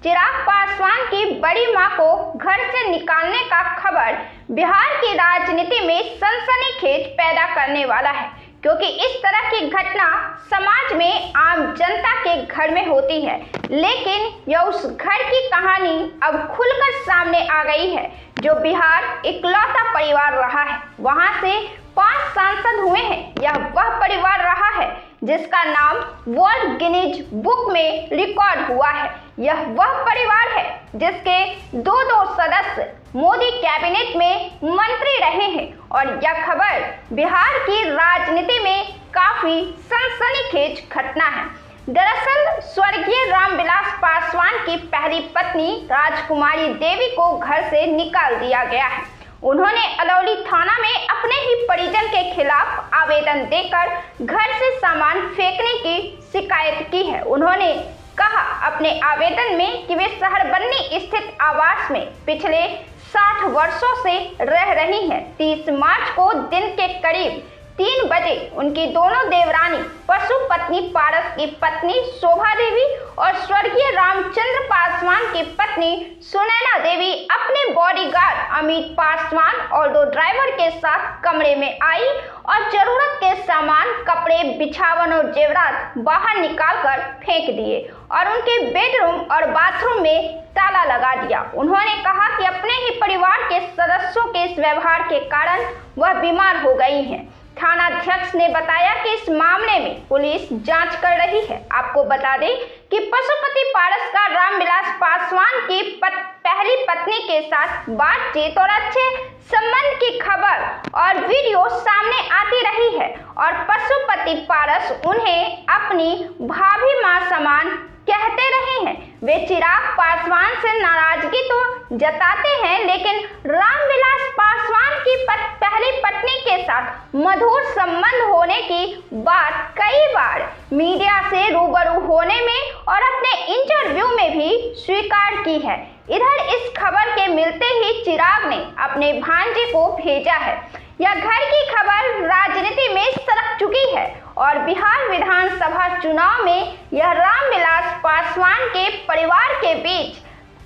चिराग पासवान की बड़ी मां को घर से निकालने का खबर बिहार की राजनीति में सनसनीखेज पैदा करने वाला है, क्योंकि इस तरह की घटना समाज में आम जनता के घर में होती है, लेकिन यह उस घर की कहानी अब खुलकर सामने आ गई है जो बिहार इकलौता परिवार रहा है। वहां से 5 सांसद हुए हैं। यह वह परिवार रहा है जिसका नाम वर्ल्ड गिनीज बुक में रिकॉर्ड हुआ है। यह वह परिवार है जिसके 2 सदस्य मोदी कैबिनेट में मंत्री रहे हैं और यह खबर बिहार की राजनीति में काफी सनसनीखेज घटना है। दरअसल स्वर्गीय रामविलास पासवान की पहली पत्नी राजकुमारी देवी को घर से निकाल दिया गया है। उन्होंने अलौली थाना में अपने ही परिजन के खिलाफ आवेदन देकर घर से सामान फेंकने की शिकायत की है। उन्होंने कहा अपने आवेदन में कि वे शहरबन्नी स्थित आवास में पिछले 60 वर्षों से रह रही हैं। 30 मार्च को दिन के करीब 3 बजे उनकी दोनों देवरानी पशुपत्नी पारस की पत्नी शोभा देवी और स्वर्गीय रामचंद्र पासवान की पत्नी सुनैना देवी अपने बॉडीगार्ड अमित पासवान और 2 ड्राइवर के साथ कमरे में आई और जरूरत के सामान, कपड़े, बिछावन और जेवरात बाहर निकालकर फेंक दिए और उनके बेडरूम और बाथरूम में ताला लगा दिया। उन्होंने कहा कि अपने ही परिवार के सदस्यों के इस व्यवहार के कारण वह बीमार हो गई हैं। थानाध्यक्ष ने बताया कि इस मामले में पुलिस जांच कर रही है। आपको बता दें कि पशुपति पारस का रामविलास पासवान की पहली पत्नी के साथ बातचीत और अच्छे संबंध की खबर और वीडियो सामने आती रही है और पशुपति पारस उन्हें अपनी भाभी मां समान कहते रहे हैं। वे चिराग पासवान से नाराजगी तो जताते हैं, लेकिन रामविलास पासवान की पहली पत्नी के साथ मधुर संबंध होने की बात कई बार मीडिया से रूबरू होने में और अपने इंटरव्यू में भी स्वीकार की है। इधर इस खबर के मिलते ही चिराग ने अपने भांजे को भेजा है। यह घर की खबर राजनीति में सरक चुकी है और बिहार विधानसभा चुनाव में यह रामविलास पासवान के परिवार के बीच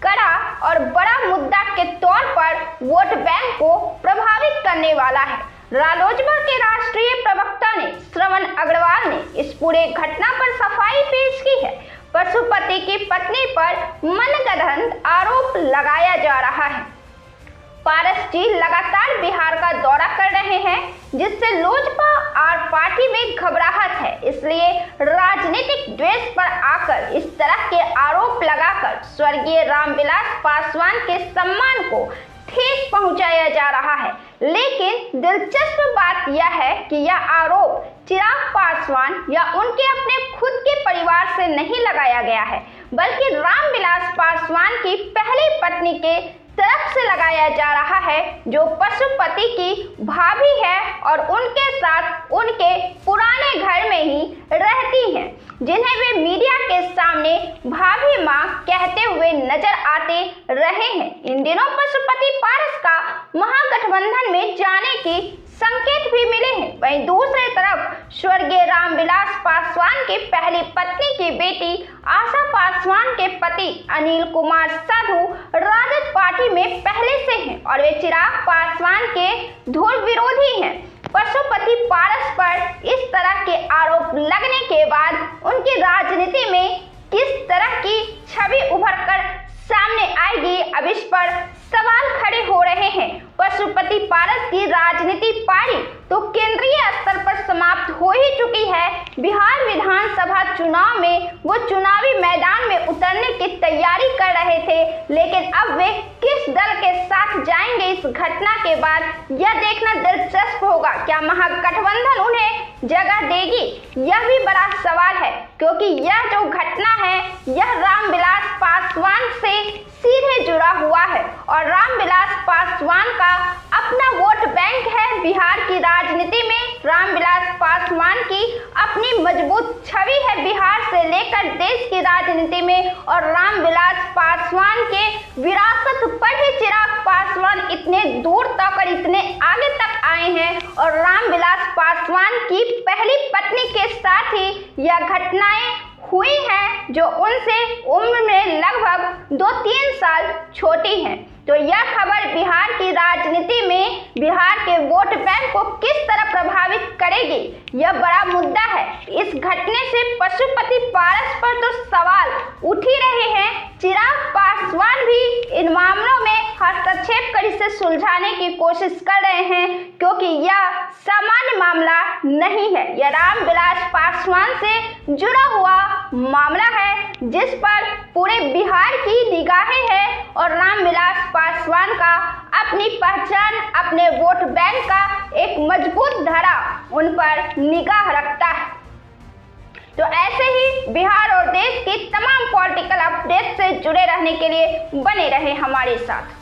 कड़ा और बड़ा मुद्दा के तौर पर वोट बैंक को प्रभावित करने वाला है। रालोजपा के राष्ट्रीय प्रवक्ता ने श्रवण अग्रवाल ने इस पूरे घटना पर सफाई पेश की है। पशुपति की पत्नी पर मनगढ़ंत आरोप लगाया जा रहा है। पारस जी लगातार बिहार का दौरा कर रहे हैं, जिससे लोजपा और पार्टी में घबराहट है। इसलिए राजनीतिक द्वेष पर आकर इस तरह के आरोप लगाकर स्वर्गीय रामविलास पासवान के सम्मान को ठेस पहुंचाया जा रहा है। लेकिन दिलचस्प बात यह है कि यह आरोप चिराग पासवान या उनके अपने खुद के परिवार से नहीं लगाया गया है, बल्कि रामविलास पासवान की पहली पत्नी के तरफ से लगाया जा रहा है, जो पशुपति की भाभी है और उनके साथ उनके पुराने घर में ही रहती हैं, जिन्हें वे मीडिया के सामने भाभी मां कहते हुए नजर आते रहे हैं। इन दिनों पशुपति पारस का महागठबंधन में जाने की संकेत भी मिले हैं। वहीं दूसरी तरफ स्वर्गीय रामविलास पासवान की पहली पत्नी की बेटी आशा पासवान के पति अनिल कुमार साधु राजद पार्टी में पहले से हैं और वे चिराग पासवान के धुर विरोधी हैं। पशुपति पारस पर इस तरह के आरोप लगने के बाद उनकी राजनीति में किस तरह की छवि उभर कर सामने आएगी, अब इस पर सवाल खड़े हो रहे हैं। पशुपति पारस की राजनीति पारी तो केंद्रीय स्तर पर समाप्त हो ही चुकी है। बिहार विधानसभा चुनाव में वो चुनावी मैदान में उतरने की तैयारी कर रहे थे, लेकिन अब वे किस दल के साथ जाएंगे इस घटना के बाद, यह देखना दिलचस्प होगा। क्या महागठबंधन उन्हें जगह देगी, यह भी बड़ा सवाल है, क्योंकि यह जो घटना है यह रामविलास पासवान से सीधे जुड़ा हुआ है और रामविलास पासवान का अपना वोट बैंक है। बिहार की राजनीति में रामविलास पासवान की अपनी मजबूत छवि है बिहार से लेकर देश की राजनीति में, और रामविलास पासवान के विरासत पर ही चिराग पासवान इतने दूर तक और इतने आगे तक आए हैं और रामविलास पासवान की पहली पत्नी के साथ ही यह घटनाएं हुई हैं। जो उनसे उम्र में लगभग 2-3 साल छोटी हैं। तो यह खबर बिहार की राजनीति में बिहार के वोट बैंक को किस तरह प्रभावित करेगी, यह बड़ा मुद्दा है। इस घटने से पशुपति पारस पर तो सवाल उठ ही रहे हैं। चिराग पासवान भी इन मामलों में हस्तक्षेप कर इसे सुलझाने की कोशिश कर रहे हैं, क्योंकि यह सामान्य मामला नहीं है। यह रामविलास पासवान से जुड़ा हुआ मामला है, जिस पर पूरे बिहार की निगाहें हैं और रामविलास पासवान का अपनी पहचान, अपने वोट बैंक का एक मजबूत धरा उन पर निगाह रखता है। तो ऐसे ही बिहार और देश की तमाम पॉलिटिकल अपडेट से जुड़े रहने के लिए बने रहे हमारे साथ।